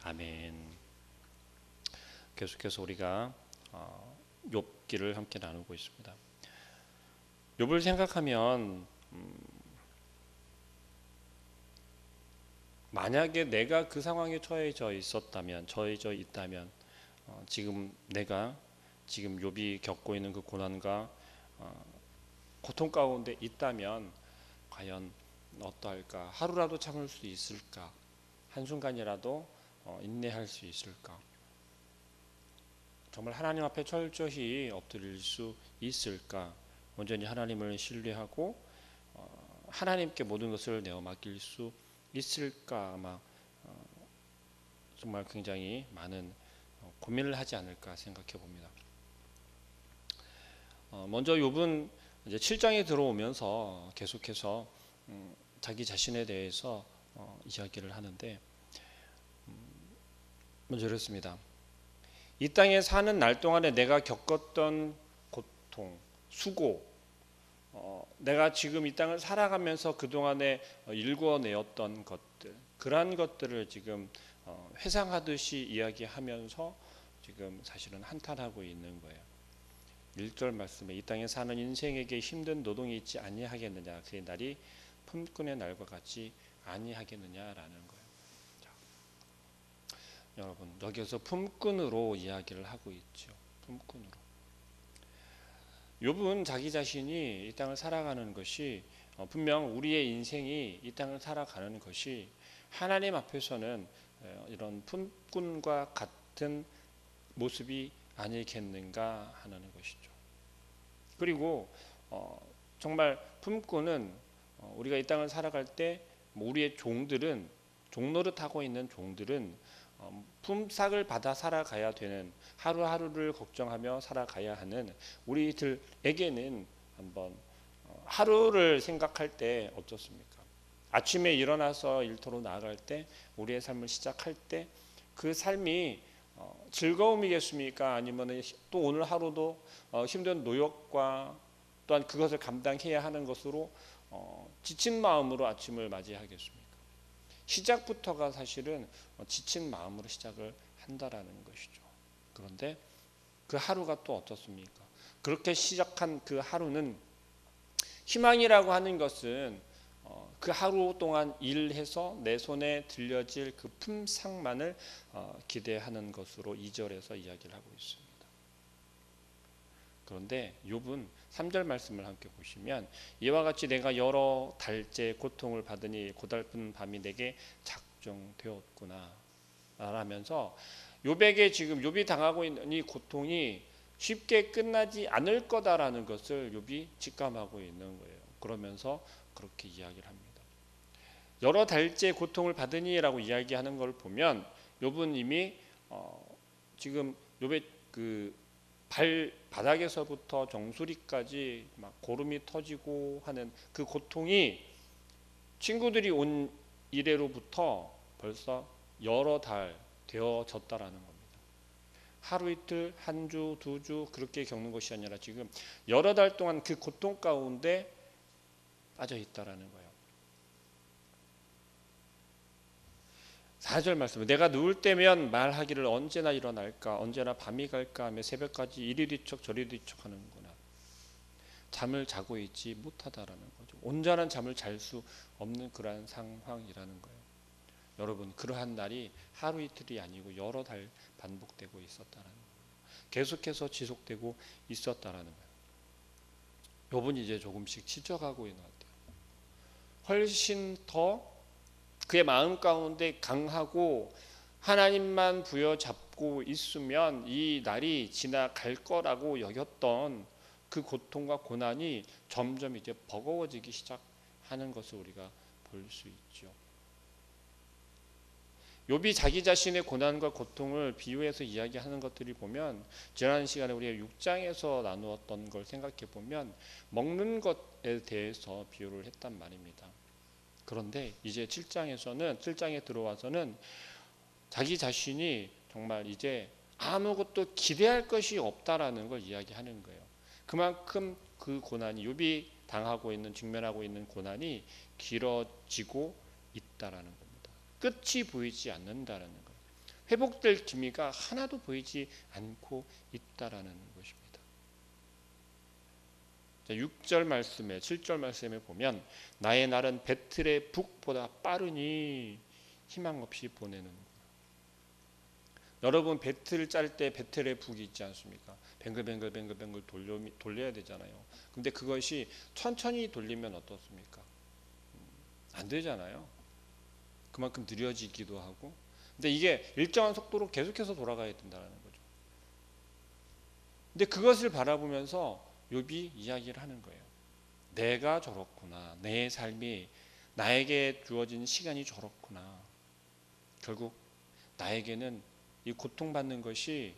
아멘. 계속해서 우리가 욥기를 함께 나누고 있습니다. 욥을 생각하면 만약에 내가 그 상황에 처해져 있다면 지금 내가 지금 욥이 겪고 있는 그 고난과 고통 가운데 있다면 과연 어떠할까? 하루라도 참을 수 있을까? 한순간이라도 인내할 수 있을까? 정말 하나님 앞에 철저히 엎드릴 수 있을까? 온전히 하나님을 신뢰하고 하나님께 모든 것을 내어 맡길 수 있을까? 아마 정말 굉장히 많은 고민을 하지 않을까 생각해 봅니다. 먼저 욥은 이제 7장에 들어오면서 계속해서 자기 자신에 대해서 이야기를 하는데 먼저 이렇습니다. 이 땅에 사는 날 동안에 내가 겪었던 고통, 수고, 내가 지금 이 땅을 살아가면서 그동안에 일궈내었던 것들, 그러한 것들을 지금 회상하듯이 이야기하면서 지금 사실은 한탄하고 있는 거예요. 1절 말씀에 이 땅에 사는 인생에게 힘든 노동이 있지 아니하겠느냐, 그의 날이 품꾼의 날과 같이 아니하겠느냐라는 거예요. 자, 여러분 여기서 품꾼으로 이야기를 하고 있죠. 품꾼으로. 욥은 자기 자신이 이 땅을 살아가는 것이 분명 우리의 인생이 이 땅을 살아가는 것이 하나님 앞에서는 이런 품꾼과 같은 모습이 아니겠는가 하는 것이죠. 그리고 정말 품꾼은 우리가 이 땅을 살아갈 때 우리의 종노릇하고 있는 종들은 품삯을 받아 살아가야 되는, 하루하루를 걱정하며 살아가야 하는 우리들에게는 한번 하루를 생각할 때 어떻습니까? 아침에 일어나서 일터로 나아갈 때, 우리의 삶을 시작할 때 그 삶이 즐거움이겠습니까? 아니면 또 오늘 하루도 힘든 노역과 또한 그것을 감당해야 하는 것으로 지친 마음으로 아침을 맞이하겠습니까? 시작부터가 사실은 지친 마음으로 시작을 한다라는 것이죠. 그런데 그 하루가 또 어떻습니까? 그렇게 시작한 그 하루는, 희망이라고 하는 것은 그 하루 동안 일해서 내 손에 들려질 그 품삯만을 기대하는 것으로 2절에서 이야기를 하고 있습니다. 그런데 욥은 3절 말씀을 함께 보시면 이와 같이 내가 여러 달째 고통을 받으니 고달픈 밤이 내게 작정되었구나 라면서 욥에게 지금 욥이 당하고 있는 이 고통이 쉽게 끝나지 않을 거다라는 것을 욥이 직감하고 있는 거예요. 그러면서 그렇게 이야기를 합니다. 여러 달째 고통을 받으니라고 이야기하는 걸 보면 욥은 이미 지금 욥의 그 발바닥에서부터 정수리까지 막 고름이 터지고 하는 그 고통이 친구들이 온 이래로부터 벌써 여러 달 되어졌다라는 겁니다. 하루 이틀, 한 주, 두 주 그렇게 겪는 것이 아니라 지금 여러 달 동안 그 고통 가운데 빠져 있다라는 거예요. 4절 말씀, 내가 누울 때면 말하기를 언제나 일어날까, 언제나 밤이 갈까 하며 새벽까지 이리 뒤척 저리 뒤척 하는구나. 잠을 자고 있지 못하다라는 거죠. 온전한 잠을 잘 수 없는 그러한 상황이라는 거예요. 여러분, 그러한 날이 하루 이틀이 아니고 여러 달 반복되고 있었다라는 거예요. 계속해서 지속되고 있었다라는 거예요. 욥은 이제 조금씩 지쳐가고 있는 것 같아요. 훨씬 더 그의 마음 가운데 강하고 하나님만 부여잡고 있으면 이 날이 지나갈 거라고 여겼던 그 고통과 고난이 점점 이제 버거워지기 시작하는 것을 우리가 볼 수 있죠. 욥이 자기 자신의 고난과 고통을 비유해서 이야기하는 것들을 보면 지난 시간에 우리가 6장에서 나누었던 걸 생각해 보면 먹는 것에 대해서 비유를 했단 말입니다. 그런데 이제 7장에 들어와서는 자기 자신이 정말 이제 아무것도 기대할 것이 없다라는 걸 이야기하는 거예요. 그만큼 그 고난이, 욥이 당하고 있는, 직면하고 있는 고난이 길어지고 있다라는 겁니다. 끝이 보이지 않는다라는 거예요. 회복될 기미가 하나도 보이지 않고 있다라는 것입니다. 6절 말씀에 7절 말씀에 보면 나의 날은 배틀의 북보다 빠르니 희망 없이 보내는. 여러분 배틀 짤 때 배틀의 북이 있지 않습니까? 뱅글뱅글 돌려야 되잖아요. 근데 그것이 천천히 돌리면 어떻습니까? 안 되잖아요. 그만큼 느려지기도 하고. 근데 이게 일정한 속도로 계속해서 돌아가야 된다는 거죠. 근데 그것을 바라보면서 욥이 이야기를 하는 거예요. 내가 저렇구나. 내 삶이 나에게 주어진 시간이 저렇구나. 결국 나에게는 이 고통받는 것이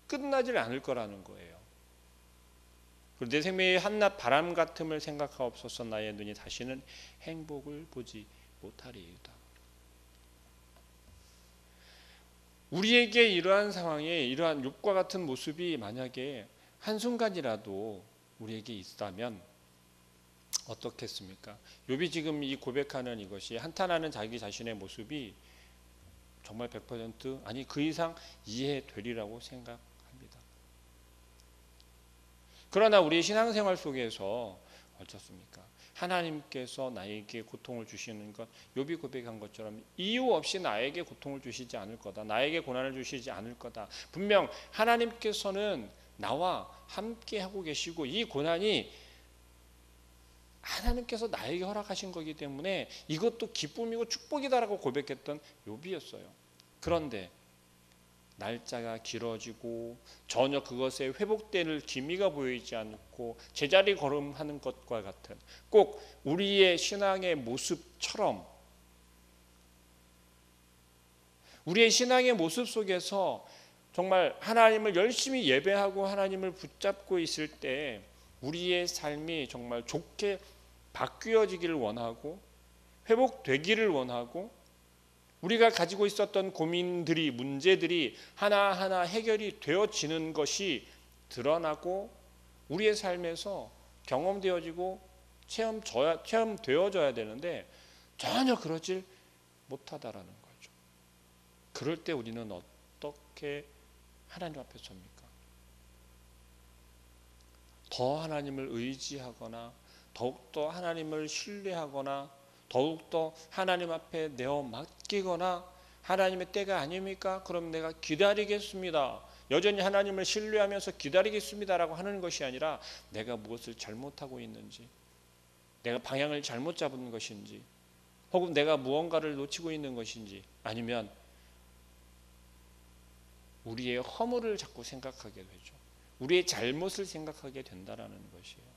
끝나질 않을 거라는 거예요. 그리고 내 생명의 한낱 바람 같음을 생각하옵소서. 나의 눈이 다시는 행복을 보지 못하리이다. 우리에게 이러한 상황에 이러한 욥과 같은 모습이 만약에 한순간이라도 우리에게 있다면 어떻겠습니까? 욥이 지금 이 고백하는 이것이 한탄하는 자기 자신의 모습이 정말 100% 아니 그 이상 이해되리라고 생각합니다. 그러나 우리의 신앙생활 속에서 어떻습니까? 하나님께서 나에게 고통을 주시는 것, 욥이 고백한 것처럼 이유 없이 나에게 고통을 주시지 않을 거다. 나에게 고난을 주시지 않을 거다. 분명 하나님께서는 나와 함께 하고 계시고 이 고난이 하나님께서 나에게 허락하신 거기 때문에 이것도 기쁨이고 축복이다라고 고백했던 욥이었어요. 그런데 날짜가 길어지고 전혀 그것에 회복될 기미가 보이지 않고 제자리 걸음하는 것과 같은 꼭 우리의 신앙의 모습처럼 우리의 신앙의 모습 속에서 정말 하나님을 열심히 예배하고 하나님을 붙잡고 있을 때 우리의 삶이 정말 좋게 바뀌어지기를 원하고 회복되기를 원하고 우리가 가지고 있었던 고민들이 문제들이 하나하나 해결이 되어지는 것이 드러나고 우리의 삶에서 경험되어지고 체험되어져야 되는데 전혀 그러질 못하다라는 거죠. 그럴 때 우리는 어떻게 하나님 앞에 섭니까? 더 하나님을 의지하거나 더욱더 하나님을 신뢰하거나 더욱더 하나님 앞에 내어 맡기거나 하나님의 때가 아닙니까? 그럼 내가 기다리겠습니다. 여전히 하나님을 신뢰하면서 기다리겠습니다라고 하는 것이 아니라 내가 무엇을 잘못하고 있는지 내가 방향을 잘못 잡은 것인지 혹은 내가 무언가를 놓치고 있는 것인지 아니면 우리의 허물을 자꾸 생각하게 되죠. 우리의 잘못을 생각하게 된다라는 것이에요.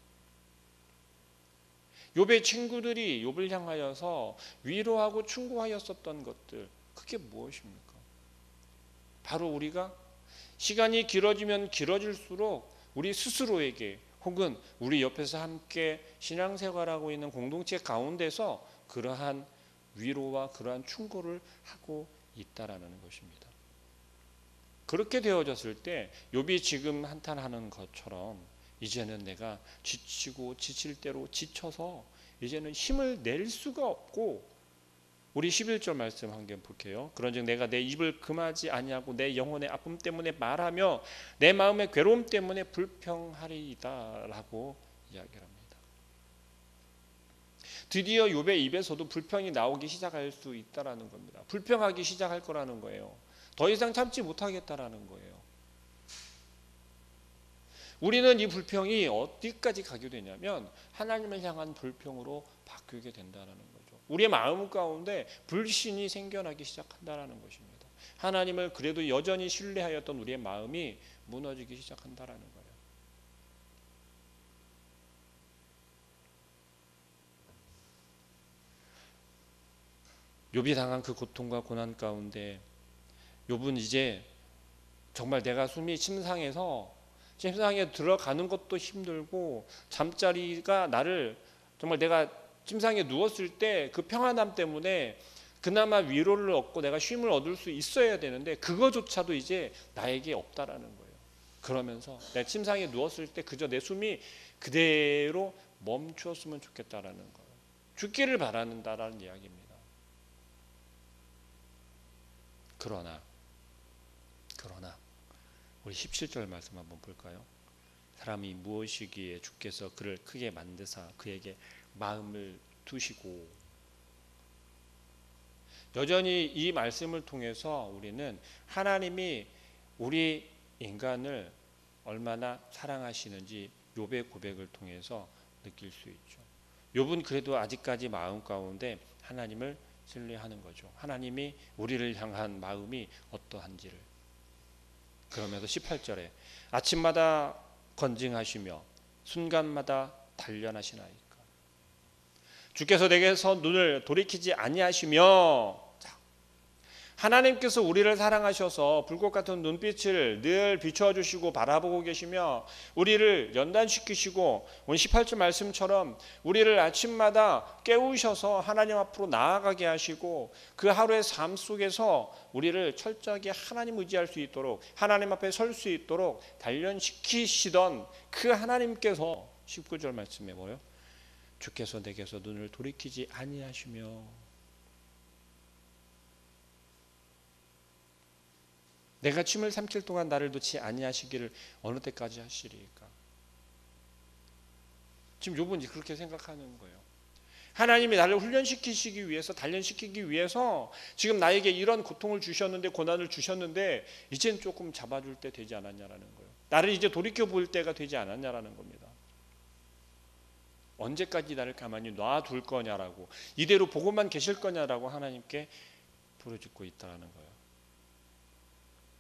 욥의 친구들이 욥을 향하여서 위로하고 충고하였었던 것들 그게 무엇입니까? 바로 우리가 시간이 길어지면 길어질수록 우리 스스로에게 혹은 우리 옆에서 함께 신앙생활하고 있는 공동체 가운데서 그러한 위로와 그러한 충고를 하고 있다라는 것입니다. 그렇게 되어졌을 때 욥이 지금 한탄하는 것처럼 이제는 내가 지치고 지칠 대로 지쳐서 이제는 힘을 낼 수가 없고 우리 11절 말씀 한번 볼게요. 그런즉 내가 내 입을 금하지 아니하고 내 영혼의 아픔 때문에 말하며 내 마음의 괴로움 때문에 불평하리이다 라고 이야기를 합니다. 드디어 욥의 입에서도 불평이 나오기 시작할 수 있다라는 겁니다. 불평하기 시작할 거라는 거예요. 더 이상 참지 못하겠다라는 거예요. 우리는 이 불평이 어디까지 가게 되냐면 하나님을 향한 불평으로 바뀌게 된다는 거죠. 우리의 마음 가운데 불신이 생겨나기 시작한다는 것입니다. 하나님을 그래도 여전히 신뢰하였던 우리의 마음이 무너지기 시작한다는 거예요. 욥이 당한 그 고통과 고난 가운데 욥은 이제 정말 내가 숨이 침상에 들어가는 것도 힘들고 잠자리가 나를 정말 내가 침상에 누웠을 때 그 평안함 때문에 그나마 위로를 얻고 내가 쉼을 얻을 수 있어야 되는데 그거조차도 이제 나에게 없다라는 거예요. 그러면서 내가 침상에 누웠을 때 그저 내 숨이 그대로 멈추었으면 좋겠다라는 거예요. 죽기를 바란다라는 이야기입니다. 그러나 우리 17절 말씀 한번 볼까요? 사람이 무엇이기에 주께서 그를 크게 만드사 그에게 마음을 두시고. 여전히 이 말씀을 통해서 우리는 하나님이 우리 인간을 얼마나 사랑하시는지 욥의 고백을 통해서 느낄 수 있죠. 욥은 그래도 아직까지 마음 가운데 하나님을 신뢰하는 거죠. 하나님이 우리를 향한 마음이 어떠한지를. 그러면서 18절에 아침마다 건징하시며 순간마다 단련하시나이까. 주께서 내게서 눈을 돌이키지 아니하시며. 하나님께서 우리를 사랑하셔서 불꽃 같은 눈빛을 늘 비춰주시고 바라보고 계시며 우리를 연단시키시고 오늘 18절 말씀처럼 우리를 아침마다 깨우셔서 하나님 앞으로 나아가게 하시고 그 하루의 삶 속에서 우리를 철저하게 하나님 의지할 수 있도록 하나님 앞에 설 수 있도록 단련시키시던 그 하나님께서 19절 말씀에 뭐요? 주께서 내게서 눈을 돌이키지 아니하시며. 내가 침을 삼킬 동안 나를 놓지 아니하시기를 어느 때까지 하시리까. 지금 욥은 그렇게 생각하는 거예요. 하나님이 나를 훈련시키시기 위해서 단련시키기 위해서 지금 나에게 이런 고통을 주셨는데 고난을 주셨는데 이젠 조금 잡아줄 때 되지 않았냐라는 거예요. 나를 이제 돌이켜볼 때가 되지 않았냐라는 겁니다. 언제까지 나를 가만히 놔둘 거냐라고 이대로 보고만 계실 거냐라고 하나님께 부르짖고 있다는 거예요.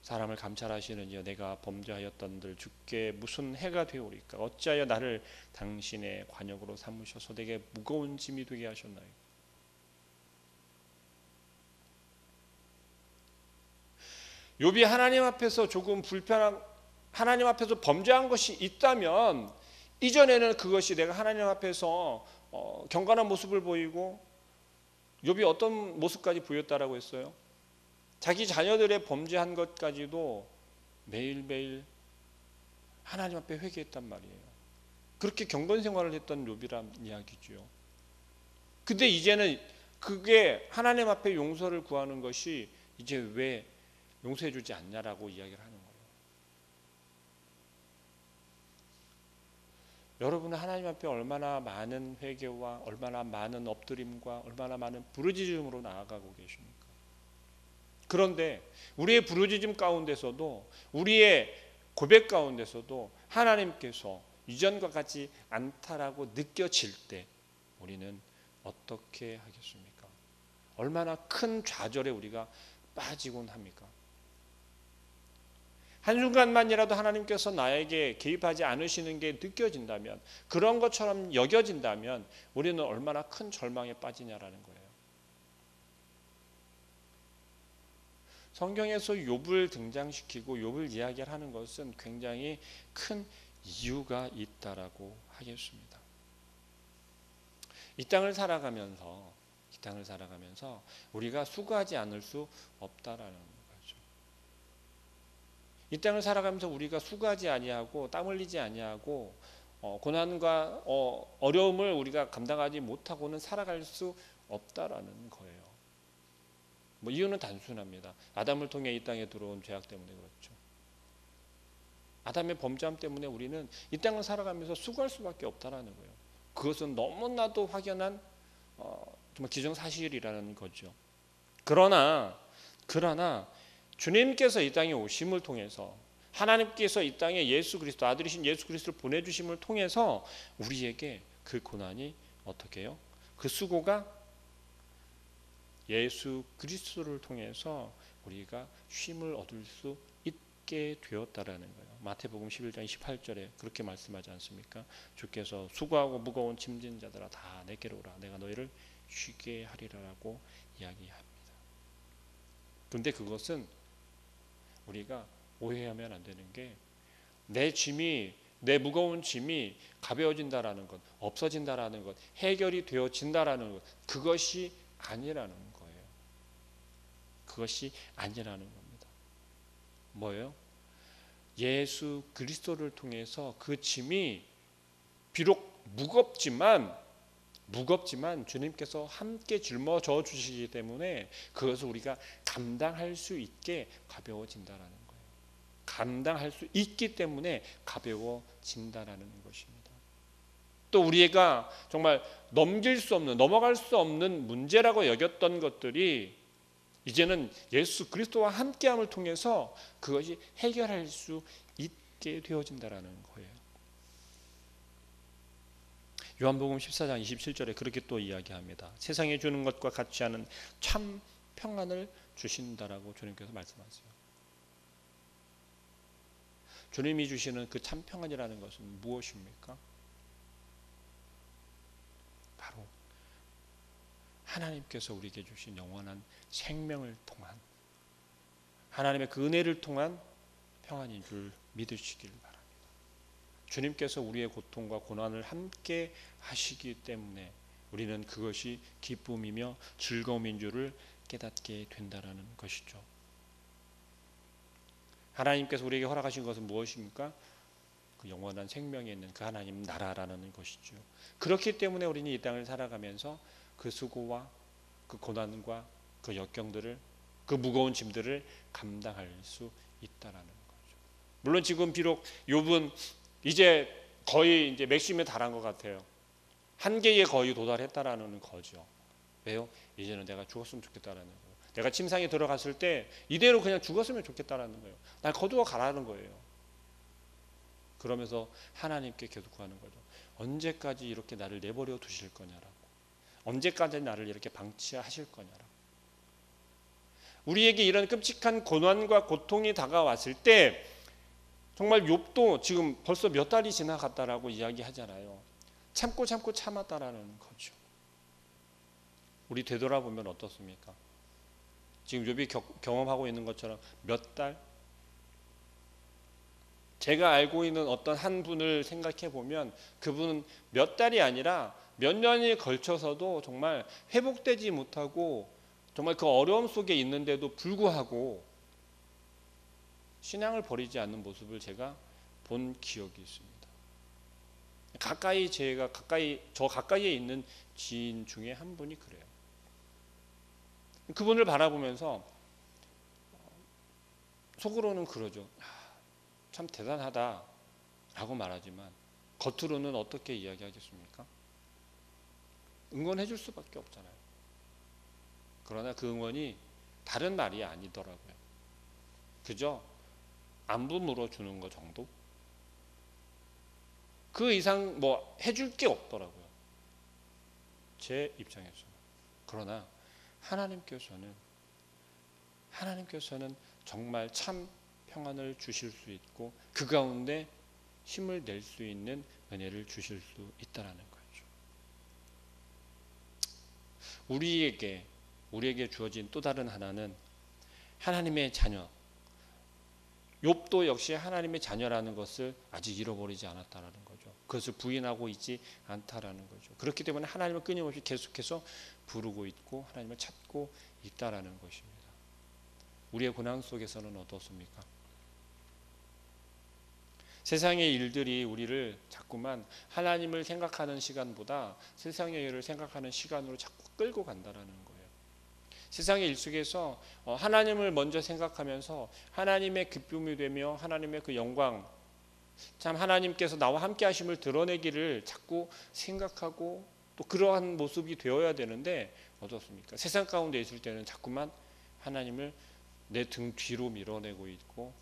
사람을 감찰하시는 이여 내가 범죄하였던들 주께 무슨 해가 되오리까. 어찌하여 나를 당신의 관역으로 삼으셔서 내게 무거운 짐이 되게 하셨나요. 욥이 하나님 앞에서 조금 하나님 앞에서 범죄한 것이 있다면 이전에는 그것이 내가 하나님 앞에서 경건한 모습을 보이고 욥이 어떤 모습까지 보였다라고 했어요? 자기 자녀들의 범죄한 것까지도 매일매일 하나님 앞에 회개했단 말이에요. 그렇게 경건 생활을 했던 욥이란 이야기죠. 근데 이제는 그게 하나님 앞에 용서를 구하는 것이 이제 왜 용서해 주지 않냐라고 이야기를 하는 거예요. 여러분은 하나님 앞에 얼마나 많은 회개와 얼마나 많은 엎드림과 얼마나 많은 부르짖음으로 나아가고 계십니까? 그런데 우리의 부르짖음 가운데서도 우리의 고백 가운데서도 하나님께서 이전과 같지 않다라고 느껴질 때 우리는 어떻게 하겠습니까? 얼마나 큰 좌절에 우리가 빠지곤 합니까? 한순간만이라도 하나님께서 나에게 개입하지 않으시는 게 느껴진다면 그런 것처럼 여겨진다면 우리는 얼마나 큰 절망에 빠지냐라는 거예요. 성경에서 욥을 등장시키고 욥을 이야기를 하는 것은 굉장히 큰 이유가 있다라고 하겠습니다. 이 땅을 살아가면서 우리가 수고하지 않을 수 없다라는 거죠. 이 땅을 살아가면서 우리가 수고하지 아니하고 땀 흘리지 아니하고 고난과 어려움을 우리가 감당하지 못하고는 살아갈 수 없다라는 거예요. 이유는 단순합니다. 아담을 통해 이 땅에 들어온 죄악 때문에 그렇죠. 아담의 범죄함 때문에 우리는 이 땅을 살아가면서 수고할 수밖에 없다라는 거예요. 그것은 너무나도 확연한 정말 기정사실이라는 거죠. 그러나 주님께서 이 땅에 오심을 통해서 하나님께서 이 땅에 예수 그리스도 아들이신 예수 그리스도를 보내주심을 통해서 우리에게 그 고난이 어떻게 해요? 그 수고가 예수 그리스도를 통해서 우리가 쉼을 얻을 수 있게 되었다라는 거예요. 마태복음 11장 28절에 그렇게 말씀하지 않습니까? 주께서 수고하고 무거운 짐진 자들아 다 내게로 오라 내가 너희를 쉬게 하리라라고 이야기합니다. 그런데 그것은 우리가 오해하면 안 되는 게 내 무거운 짐이 가벼워진다라는 것, 없어진다라는 것, 해결이 되어진다라는 것, 그것이 아니라는 거예요. 그것이 아니라는 겁니다. 뭐예요? 예수 그리스도를 통해서 그 짐이 비록 무겁지만 주님께서 함께 짊어져 주시기 때문에 그것을 우리가 감당할 수 있게 가벼워진다라는 거예요. 감당할 수 있기 때문에 가벼워진다라는 것입니다. 또 우리가 정말 넘길 수 없는, 넘어갈 수 없는 문제라고 여겼던 것들이 이제는 예수 그리스도와 함께함을 통해서 그것이 해결할 수 있게 되어진다라는 거예요. 요한복음 14장 27절에 그렇게 또 이야기합니다. 세상에 주는 것과 같지 않은 참 평안을 주신다라고 주님께서 말씀하세요. 주님이 주시는 그 참 평안이라는 것은 무엇입니까? 바로 하나님께서 우리에게 주신 영원한 생명을 통한, 하나님의 그 은혜를 통한 평안인 줄 믿으시길 바랍니다. 주님께서 우리의 고통과 고난을 함께 하시기 때문에 우리는 그것이 기쁨이며 즐거움인 줄을 깨닫게 된다라는 것이죠. 하나님께서 우리에게 허락하신 것은 무엇입니까? 그 영원한 생명에 있는 그 하나님 나라라는 것이죠. 그렇기 때문에 우리는 이 땅을 살아가면서 그 수고와 그 고난과 그 역경들을, 그 무거운 짐들을 감당할 수 있다라는 거죠. 물론 지금 비록 욥은 이제 거의 이제 맥심에 달한 것 같아요. 한계에 거의 도달했다라는 거죠. 왜요? 이제는 내가 죽었으면 좋겠다라는 거예요. 내가 침상에 들어갔을 때 이대로 그냥 죽었으면 좋겠다라는 거예요. 날 거두어 가라는 거예요. 그러면서 하나님께 계속 구하는 거죠. 언제까지 이렇게 나를 내버려 두실 거냐라고. 언제까지 나를 이렇게 방치하실 거냐라고. 우리에게 이런 끔찍한 고난과 고통이 다가왔을 때 정말 욥도 지금 벌써 몇 달이 지나갔다라고 이야기하잖아요. 참고 참았다라는 거죠. 우리 되돌아보면 어떻습니까? 지금 욥이 경험하고 있는 것처럼 몇 달? 제가 알고 있는 어떤 한 분을 생각해 보면 그분은 몇 달이 아니라 몇 년이 걸쳐서도 정말 회복되지 못하고 정말 그 어려움 속에 있는데도 불구하고 신앙을 버리지 않는 모습을 제가 본 기억이 있습니다. 저 가까이에 있는 지인 중에 한 분이 그래요. 그분을 바라보면서 속으로는 그러죠. 참 대단하다라고 말하지만 겉으로는 어떻게 이야기하겠습니까? 응원해 줄 수밖에 없잖아요. 그러나 그 응원이 다른 말이 아니더라고요. 그저 안부 물어주는 것 정도? 그 이상 뭐 해줄 게 없더라고요. 제 입장에서는. 그러나 하나님께서는 정말 참 평안을 주실 수 있고 그 가운데 힘을 낼 수 있는 은혜를 주실 수 있다라는 거죠. 우리에게 주어진 또 다른 하나는 하나님의 자녀. 욥도 역시 하나님의 자녀라는 것을 아직 잃어버리지 않았다라는 거죠. 그것을 부인하고 있지 않다라는 거죠. 그렇기 때문에 하나님을 끊임없이 계속해서 부르고 있고 하나님을 찾고 있다라는 것입니다. 우리의 고난 속에서는 어떻습니까? 세상의 일들이 우리를 자꾸만 하나님을 생각하는 시간보다 세상의 일을 생각하는 시간으로 자꾸 끌고 간다라는 거예요. 세상의 일 속에서 하나님을 먼저 생각하면서 하나님의 기쁨이 되며 하나님의 그 영광, 참 하나님께서 나와 함께 하심을 드러내기를 자꾸 생각하고 또 그러한 모습이 되어야 되는데 어떻습니까? 세상 가운데 있을 때는 자꾸만 하나님을 내 등 뒤로 밀어내고 있고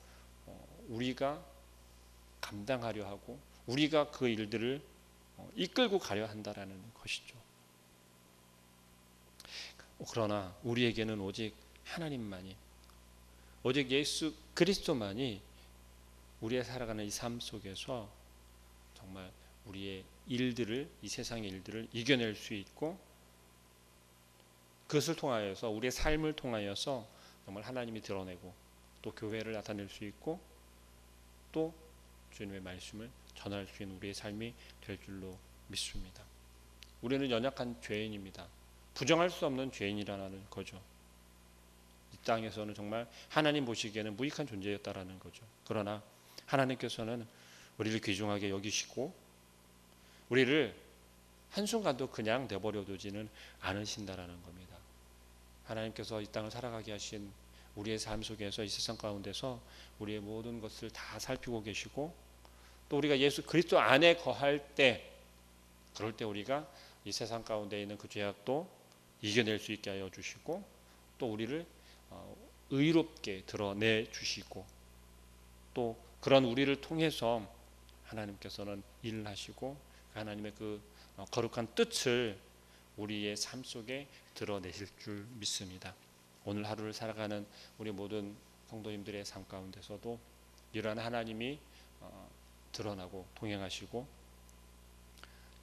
우리가 감당하려 하고 우리가 그 일들을 이끌고 가려 한다라는 것이죠. 그러나 우리에게는 오직 하나님만이, 오직 예수 그리스도만이 우리의 살아가는 이 삶 속에서 정말 우리의 일들을, 이 세상의 일들을 이겨낼 수 있고 그것을 통하여서 우리의 삶을 통하여서 정말 하나님이 드러내고 또 교회를 나타낼 수 있고 또 주님의 말씀을 전할 수 있는 우리의 삶이 될 줄로 믿습니다. 우리는 연약한 죄인입니다. 부정할 수 없는 죄인이라는 거죠. 이 땅에서는 정말 하나님 보시기에는 무익한 존재였다라는 거죠. 그러나 하나님께서는 우리를 귀중하게 여기시고 우리를 한순간도 그냥 내버려 두지는 않으신다라는 겁니다. 하나님께서 이 땅을 살아가게 하신 우리의 삶 속에서 이 세상 가운데서 우리의 모든 것을 다 살피고 계시고, 또 우리가 예수 그리스도 안에 거할 때, 그럴 때 우리가 이 세상 가운데 있는 그 죄악도 이겨낼 수 있게 하여 주시고, 또 우리를 의롭게 드러내 주시고, 또 그런 우리를 통해서 하나님께서는 일을 하시고 하나님의 그 거룩한 뜻을 우리의 삶 속에 드러내실 줄 믿습니다. 오늘 하루를 살아가는 우리 모든 성도님들의 삶 가운데서도 이러한 하나님이 드러나고 동행하시고,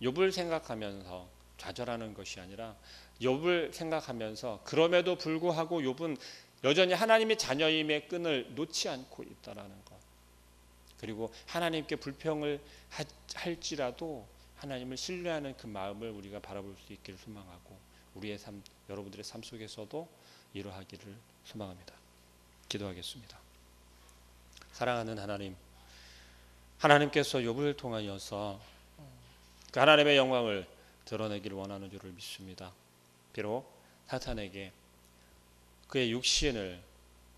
욥을 생각하면서 좌절하는 것이 아니라 욥을 생각하면서 그럼에도 불구하고 욥은 여전히 하나님의 자녀임의 끈을 놓지 않고 있다라는 것, 그리고 하나님께 불평을 할지라도 하나님을 신뢰하는 그 마음을 우리가 바라볼 수 있기를 소망하고, 우리의 삶, 여러분들의 삶 속에서도 이러하기를 소망합니다. 기도하겠습니다. 사랑하는 하나님, 하나님께서 욥을 통하여서 그 하나님의 영광을 드러내기를 원하는 줄을 믿습니다. 비록 사탄에게 그의 육신을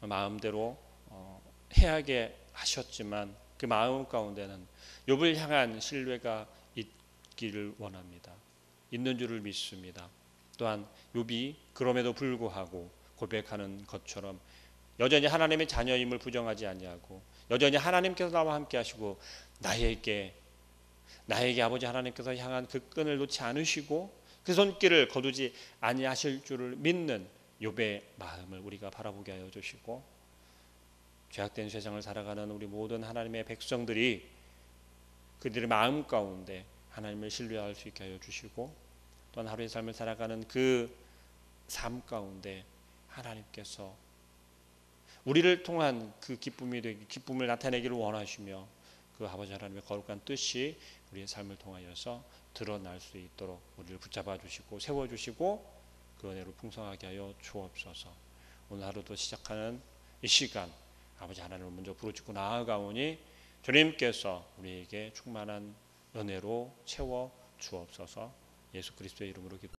마음대로 해하게 하셨지만 그 마음 가운데는 욥을 향한 신뢰가 있기를 원합니다. 있는 줄을 믿습니다. 또한 욥이 그럼에도 불구하고 고백하는 것처럼 여전히 하나님의 자녀임을 부정하지 아니하고, 여전히 하나님께서 나와 함께 하시고 나에게 아버지 하나님께서 향한 그 끈을 놓지 않으시고 그 손길을 거두지 아니하실 줄을 믿는 욥의 마음을 우리가 바라보게 하여 주시고, 죄악된 세상을 살아가는 우리 모든 하나님의 백성들이 그들의 마음 가운데 하나님을 신뢰할 수 있게 하여 주시고, 또한 하루의 삶을 살아가는 그 삶 가운데 하나님께서 우리를 통한 그 기쁨을 나타내기를 원하시며, 그 아버지 하나님의 거룩한 뜻이 우리의 삶을 통하여서 드러날 수 있도록 우리를 붙잡아 주시고 세워 주시고 그 은혜로 풍성하게 하여 주옵소서. 오늘 하루도 시작하는 이 시간 아버지 하나님을 먼저 부르짖고 나아가오니 주님께서 우리에게 충만한 은혜로 채워 주옵소서. 예수 그리스도의 이름으로 기도합니다.